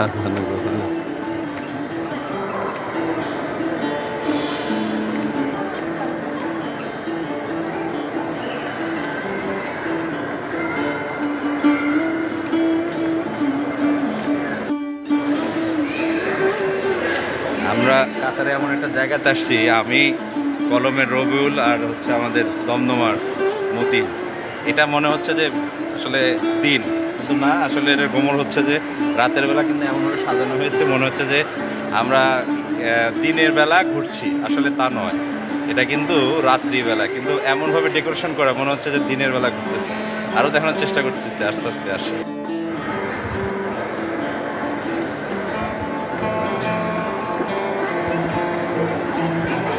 আমরা কাতারে এমন একটা জায়গাতে আসছি, আমি কলমের রবিউল আর হচ্ছে আমাদের দমদমার মতিন। এটা মনে হচ্ছে যে আসলে দিন, কিন্তু না, আসলে এটা গোমর হচ্ছে যে রাতের বেলা কিন্তু এমনভাবে সাজানো হয়েছে মনে হচ্ছে যে আমরা দিনের বেলা ঘুরছি, আসলে তা নয়, এটা কিন্তু রাত্রিবেলা, কিন্তু এমনভাবে ডেকোরেশন করা মনে হচ্ছে যে দিনের বেলা ঘুরতেছে। আরও দেখানোর চেষ্টা করতেছি আস্তে আস্তে আসে।